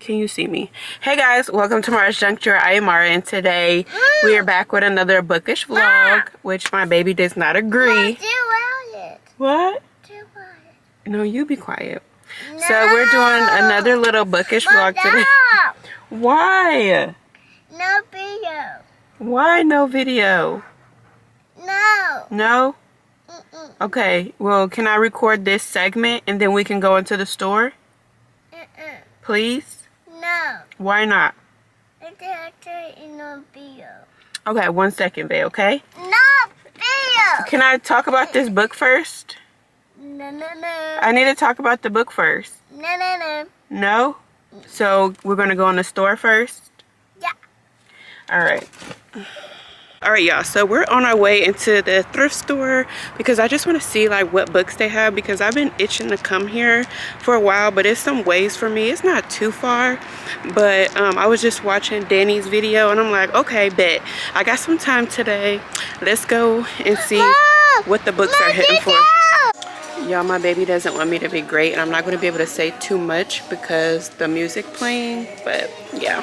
Can you see me? Hey guys, welcome to Mara's Juncture. I am Mara, and today we are back with another Bookish vlog, which my baby does not agree. What? No, you be quiet. No. So we're doing another little Bookish vlog today. Why? No video. Why no video? No. No? Okay, well, can I record this segment and then we can go into the store? Please? No. Why not? It's actually no video. Okay, 1 second, babe, okay? No video. Can I talk about this book first? No. I need to talk about the book first. No. No? So we're going to go in the store first? Yeah. Alright. Alright, y'all, so we're on our way into the thrift store because I just want to see like what books they have, because I've been itching to come here for a while, but it's some ways for me. It's not too far, but I was just watching Danny's video and I'm like, okay, bet I got some time today. Let's go and see what the books are hitting for. Y'all, my baby doesn't want me to be great, and I'm not going to be able to say too much because the music playing, but yeah.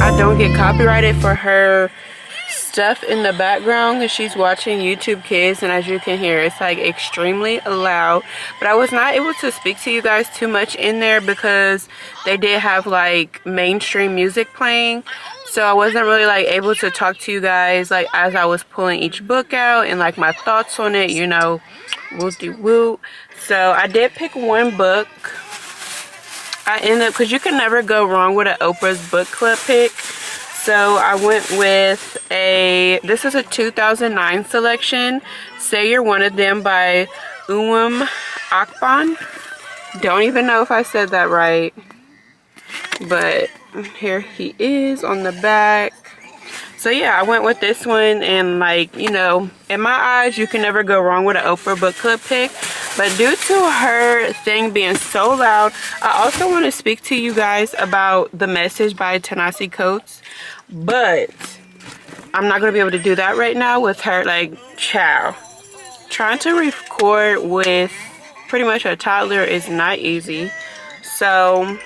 I don't get copyrighted for her stuff in the background because she's watching YouTube Kids, and as you can hear, it's like extremely loud. But I was not able to speak to you guys too much in there because they did have like mainstream music playing, so I wasn't really like able to talk to you guys like as I was pulling each book out and like my thoughts on it, you know, whoop-de-whoop. So I did pick one book. I ended up, because you can never go wrong with an Oprah's book club pick. So I went with this is a 2009 selection, Say You're One of Them by Akban. Don't even know if I said that right, but here he is on the back. So yeah, I went with this one, and like, you know, in my eyes, you can never go wrong with an Oprah book club pick. But due to her thing being so loud, I also want to speak to you guys about The Message by Ta-Nehisi Coates. But I'm not going to be able to do that right now with her, like, child. Trying to record with pretty much a toddler is not easy. So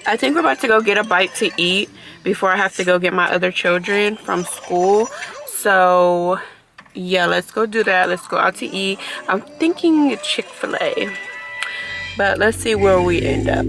I think we're about to go get a bite to eat before I have to go get my other children from school. So yeah, let's go do that. Let's go out to eat. I'm thinking Chick-fil-A, but let's see where we end up.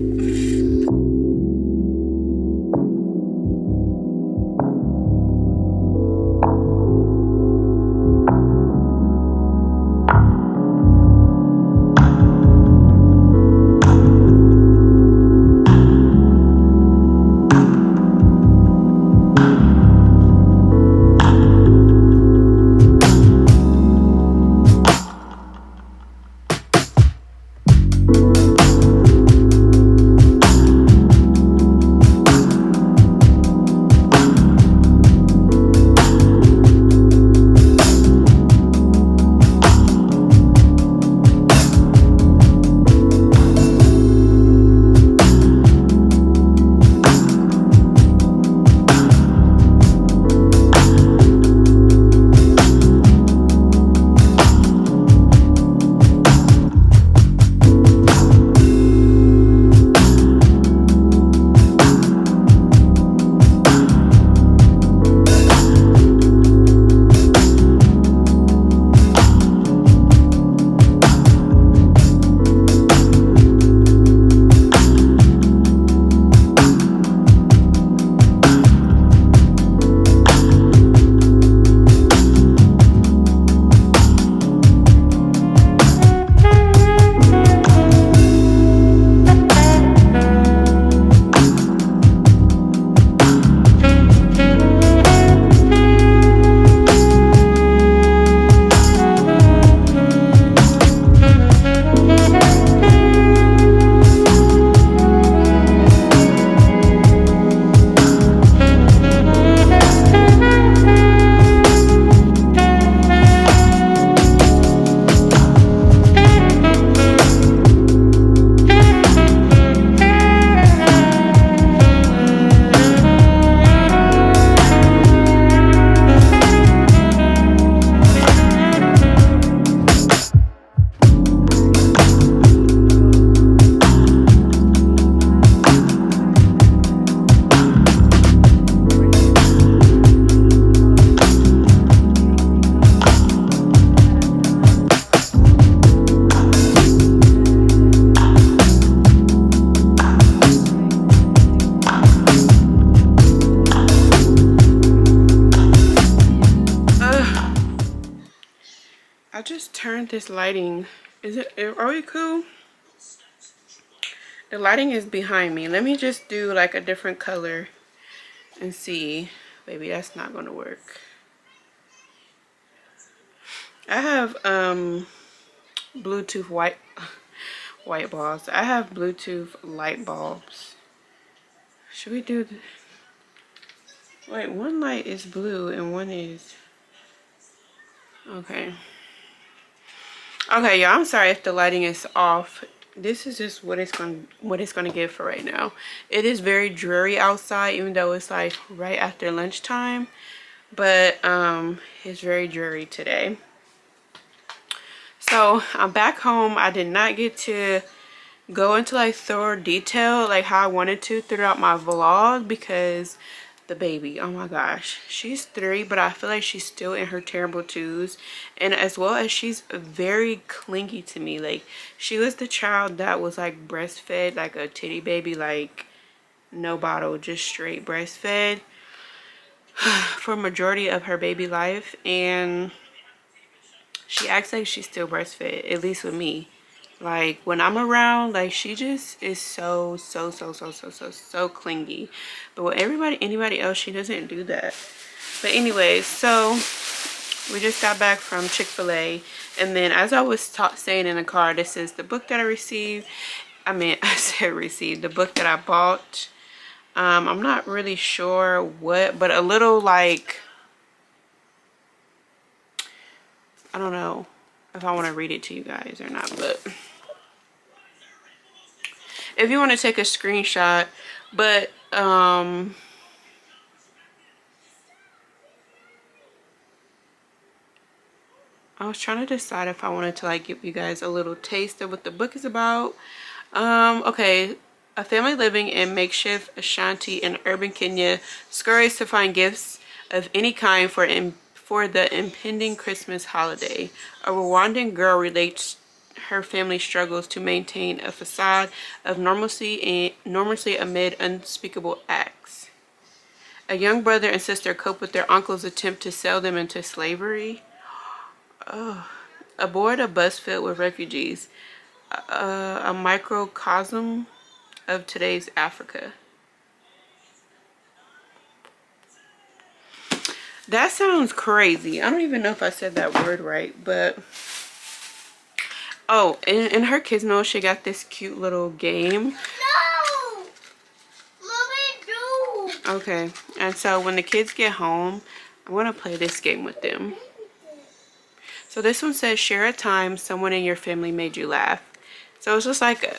I just turned this lighting. Are we cool? The lighting is behind me. Let me just do like a different color and see. Maybe that's not gonna work. I have Bluetooth white balls. I have Bluetooth light bulbs. Should we do wait, one light is blue and one is okay. Okay, y'all, I'm sorry if the lighting is off. This is just what it's gonna give for right now. It is very dreary outside, even though it's like right after lunchtime. But it's very dreary today. So I'm back home. I did not get to go into like thorough detail like how I wanted to throughout my vlog, because the baby, oh my gosh, she's 3, but I feel like she's still in her terrible twos, and as well as she's very clingy to me. Like, she was the child that was like breastfed like a titty baby, like no bottle, just straight breastfed for majority of her baby life, and she acts like she's still breastfed, at least with me. Like, when I'm around, like, she just is so clingy. But with anybody else, she doesn't do that. But anyways, so we just got back from Chick-fil-A, and then as I was saying in the car, this is the book that I received. I said received, the book that I bought. I'm not really sure what, but a little like, I don't know if I want to read it to you guys or not, but if you want to take a screenshot. But I was trying to decide if I wanted to like give you guys a little taste of what the book is about. Okay, a family living in makeshift Ashanti in urban Kenya scurries to find gifts of any kind for the impending Christmas holiday. A Rwandan girl relates her family struggles to maintain a facade of normalcy amid unspeakable acts. A young brother and sister cope with their uncle's attempt to sell them into slavery. Aboard a bus filled with refugees, a microcosm of today's Africa. That sounds crazy. I don't even know if I said that word right, but oh, in her kids' meal, she got this cute little game. No! Mommy, do! Okay, and so when the kids get home, I want to play this game with them. So this one says, share a time someone in your family made you laugh. So it's just like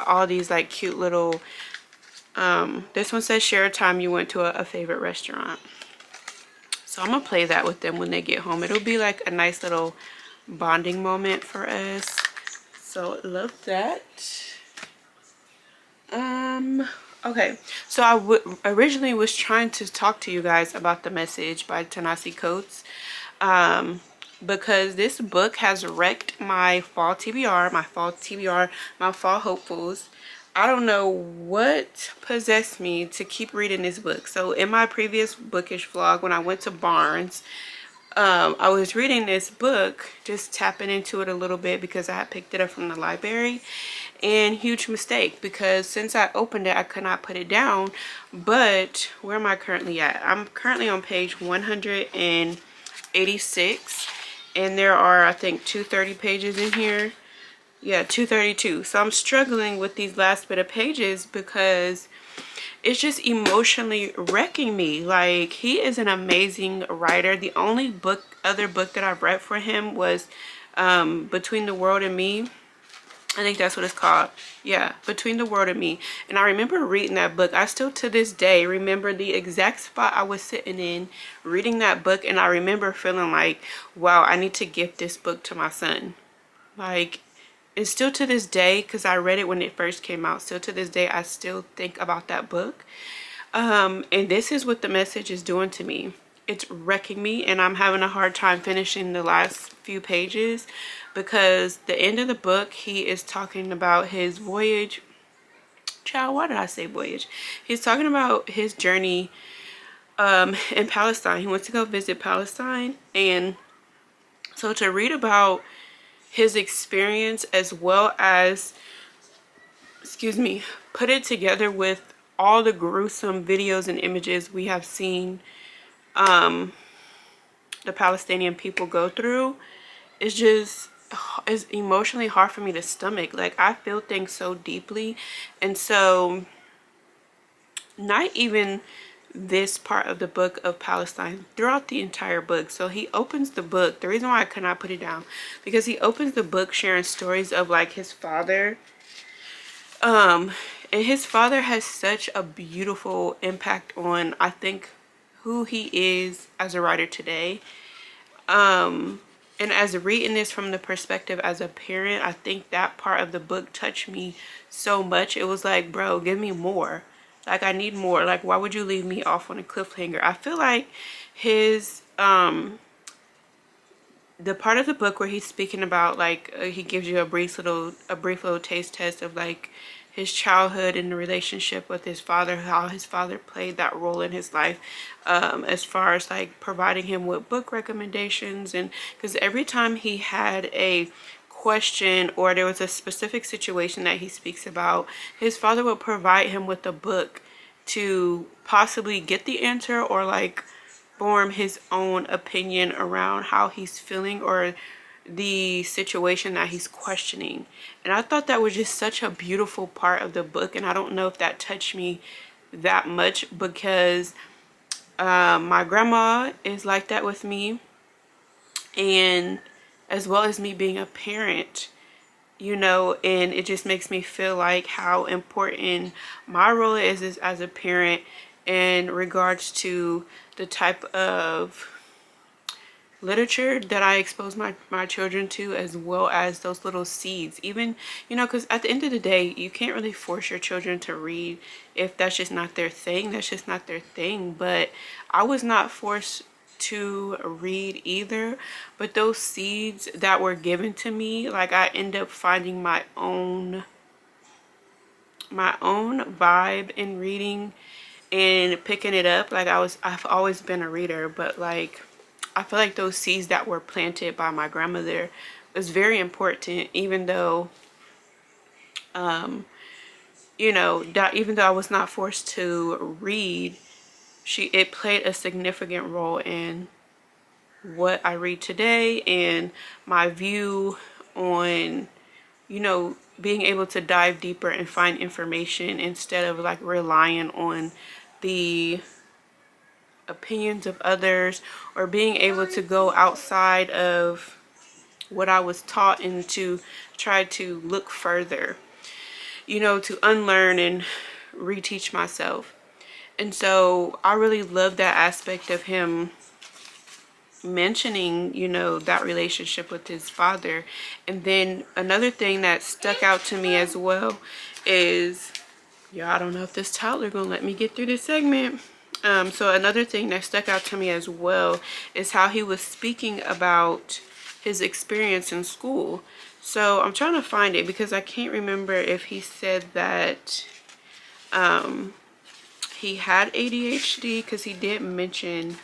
all these like cute little, this one says, share a time you went to a favorite restaurant. So I'm gonna play that with them when they get home. It'll be like a nice little bonding moment for us. So love that. Okay, so I originally was trying to talk to you guys about The Message by Ta-Nehisi Coates, because this book has wrecked my fall TBR, my fall hopefuls. I don't know what possessed me to keep reading this book. So in my previous Bookish vlog, when I went to Barnes, I was reading this book, just tapping into it a little bit because I had picked it up from the library. And huge mistake, because since I opened it, I could not put it down. But where am I currently at? I'm currently on page 186, and there are, I think, 230 pages in here. Yeah, 232. So I'm struggling with these last bit of pages because it's just emotionally wrecking me. Like, he is an amazing writer. The only other book that I've read for him was Between the World and Me. I think that's what it's called. Yeah, Between the World and Me. And I remember reading that book. I still to this day remember the exact spot I was sitting in reading that book, and I remember feeling like, wow, I need to gift this book to my son. Like, and still to this day, because I read it when it first came out, still to this day I still think about that book. And this is what The Message is doing to me. It's wrecking me, and I'm having a hard time finishing the last few pages, because the end of the book, he is talking about his voyage. Child, why did I say voyage? He's talking about his journey in Palestine. He went to go visit Palestine, and so to read about his experience, as well as, excuse me, put it together with all the gruesome videos and images we have seen the Palestinian people go through, it's emotionally hard for me to stomach. Like, I feel things so deeply. And so not even this part of the book of Palestine, throughout the entire book. So he opens the book, the reason why I could not put it down, because he opens the book sharing stories of like his father, and his father has such a beautiful impact on, I think, who he is as a writer today. And as reading this from the perspective as a parent, I think that part of the book touched me so much. It was like, bro, give me more. Like, I need more. Like, why would you leave me off on a cliffhanger? I feel like his the part of the book where he's speaking about, like, he gives you a brief little taste test of like his childhood and the relationship with his father, how his father played that role in his life, as far as like providing him with book recommendations. And because every time he had a question or there was a specific situation that he speaks about, his father would provide him with a book to possibly get the answer or like form his own opinion around how he's feeling or the situation that he's questioning. And I thought that was just such a beautiful part of the book. And I don't know if that touched me that much because my grandma is like that with me, and as well as me being a parent, you know, and it just makes me feel like how important my role is as a parent in regards to the type of literature that I expose my children to, as well as those little seeds. Even, you know, because at the end of the day, you can't really force your children to read if that's just not their thing. That's just not their thing. But I was not forced to read either, but those seeds that were given to me, like, I end up finding my own vibe in reading and picking it up. Like, I've always been a reader, but like I feel like those seeds that were planted by my grandmother was very important, even though you know, that even though I was not forced to read, it played a significant role in what I read today and my view on, you know, being able to dive deeper and find information instead of like relying on the opinions of others, or being able to go outside of what I was taught and to try to look further, you know, to unlearn and reteach myself. And so I really love that aspect of him mentioning, you know, that relationship with his father. And then another thing that stuck out to me as well is, yeah, I don't know if this toddler gonna let me get through this segment. So another thing that stuck out to me as well is how he was speaking about his experience in school. So I'm trying to find it because I can't remember if he said that he had ADHD, because he did mention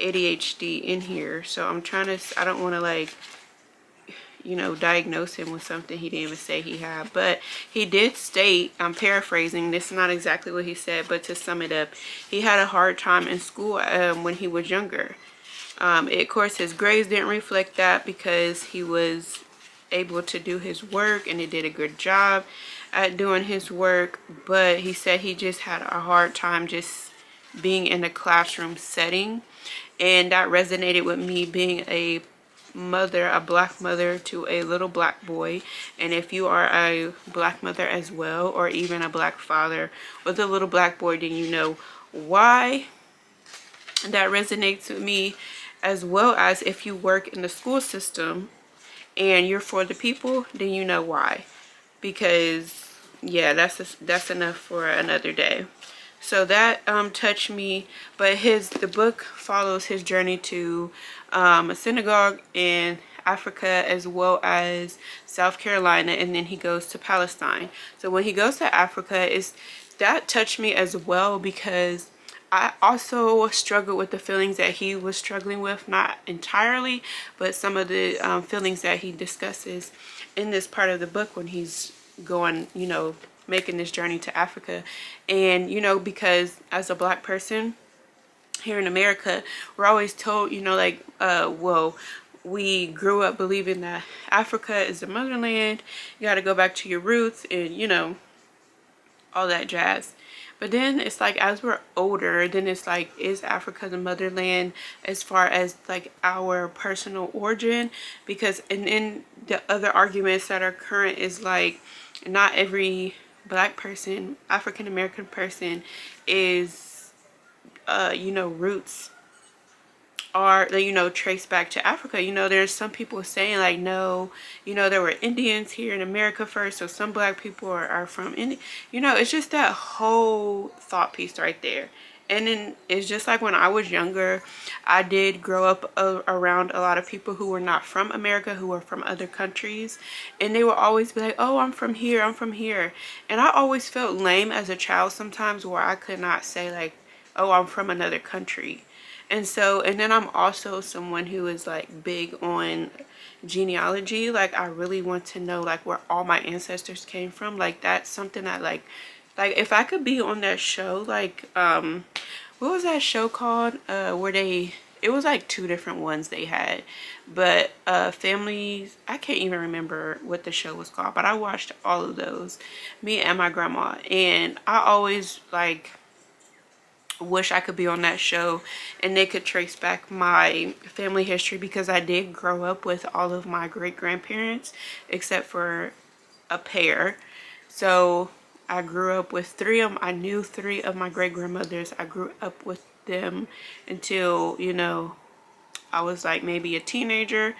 ADHD in here. So I'm trying to, I don't want to like, you know, diagnose him with something he didn't even say he had. But he did state, I'm paraphrasing, this is not exactly what he said, but to sum it up, he had a hard time in school when he was younger. Of course, his grades didn't reflect that because he was able to do his work and he did a good job at doing his work. But he said he just had a hard time just being in a classroom setting. And that resonated with me, being a mother, a black mother to a little black boy. And if you are a black mother as well, or even a black father with a little black boy, then you know why that resonates with me. As well as if you work in the school system and you're for the people, then you know why. Because yeah, that's enough for another day. So that touched me. But the book follows his journey to a synagogue in Africa, as well as South Carolina, and then he goes to Palestine. So when he goes to Africa, that touched me as well, because I also struggled with the feelings that he was struggling with, not entirely, but some of the feelings that he discusses in this part of the book when he's going, you know, making this journey to Africa. And, you know, because as a black person here in America, we're always told, you know, like, well, we grew up believing that Africa is the motherland. You got to go back to your roots and, you know, all that jazz. But then it's like, as we're older, then it's like, is Africa the motherland as far as like our personal origin? Because, and then the other arguments that are current is like, not every black person, African American person is, you know, roots are, you know, traced back to Africa. You know, there's some people saying like, no, you know, there were Indians here in America first, so some black people are from India. You know, it's just that whole thought piece right there. And then it's just like when I was younger, I did grow up around a lot of people who were not from America, who were from other countries. And they would always be like, oh, I'm from here, I'm from here. And I always felt lame as a child sometimes where I could not say like, oh, I'm from another country. And so, and then I'm also someone who is like big on genealogy. Like I really want to know like where all my ancestors came from. Like that's something that like if I could be on that show, like what was that show called? Where they, it was like two different ones they had. But families, I can't even remember what the show was called, but I watched all of those, me and my grandma. And I always like wish I could be on that show and they could trace back my family history, because I did grow up with all of my great grandparents except for a pair. So I grew up with three of them. I knew three of my great grandmothers. I grew up with them until, you know, I was like maybe a teenager,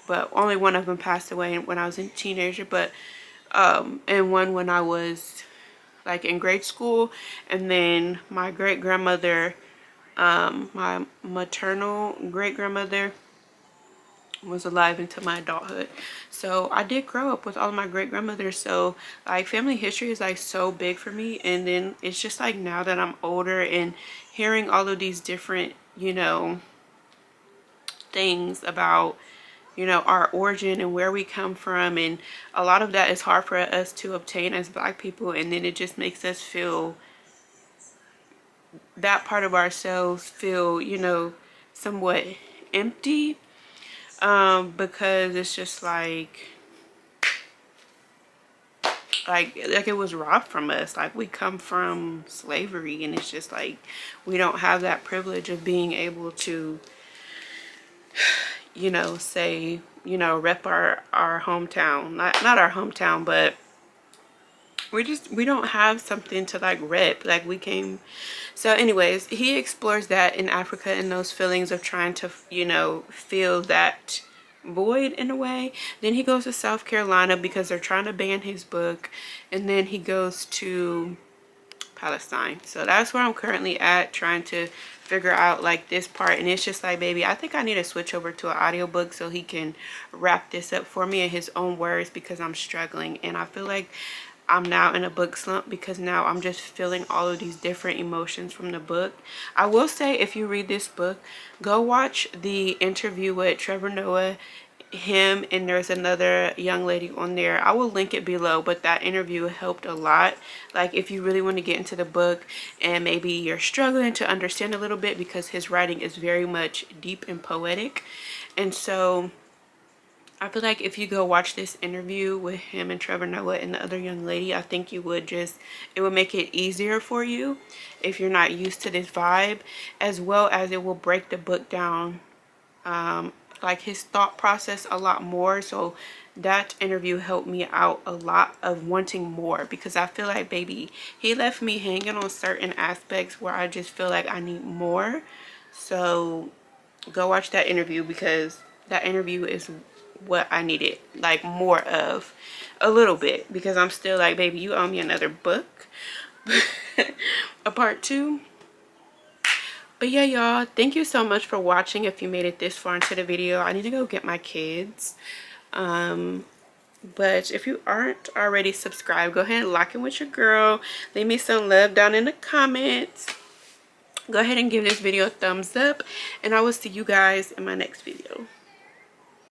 but only one of them passed away when I was a teenager. But and one when I was like in grade school. And then my great grandmother, my maternal great grandmother, was alive into my adulthood. So I did grow up with all of my great grandmothers. So like family history is like so big for me. And then it's just like now that I'm older and hearing all of these different, you know, things about, you know, our origin and where we come from, and a lot of that is hard for us to obtain as black people. And then it just makes us feel, that part of ourselves feel, you know, somewhat empty, because it's just like it was robbed from us. Like we come from slavery, and it's just like we don't have that privilege of being able to, you know, say, you know, rep our hometown, not our hometown, but we don't have something to like rep. Like we came. So anyways, he explores that in Africa and those feelings of trying to, you know, feel that void in a way. Then he goes to South Carolina because they're trying to ban his book. And then he goes to Palestine. So that's where I'm currently at, trying to figure out like this part. And it's just like, baby, I think I need to switch over to an audiobook so he can wrap this up for me in his own words, because I'm struggling. And I feel like I'm now in a book slump because now I'm just feeling all of these different emotions from the book. I will say, if you read this book, go watch the interview with Trevor Noah, him, and there's another young lady on there. I will link it below, but that interview helped a lot. Like if you really want to get into the book and maybe you're struggling to understand a little bit, because his writing is very much deep and poetic. And so I feel like if you go watch this interview with him and Trevor Noah and the other young lady, I think you would just, it would make it easier for you if you're not used to this vibe, as well as it will break the book down, like his thought process a lot more. So that interview helped me out a lot of wanting more, because I feel like, baby, he left me hanging on certain aspects where I just feel like I need more. So go watch that interview, because that interview is what I needed, like more of a little bit, because I'm still like, baby, you owe me another book. A part 2. But yeah, y'all, thank you so much for watching. If you made it this far into the video, I need to go get my kids. But if you aren't already subscribed, go ahead and lock in with your girl. Leave me some love down in the comments. Go ahead and give this video a thumbs up, and I will see you guys in my next video.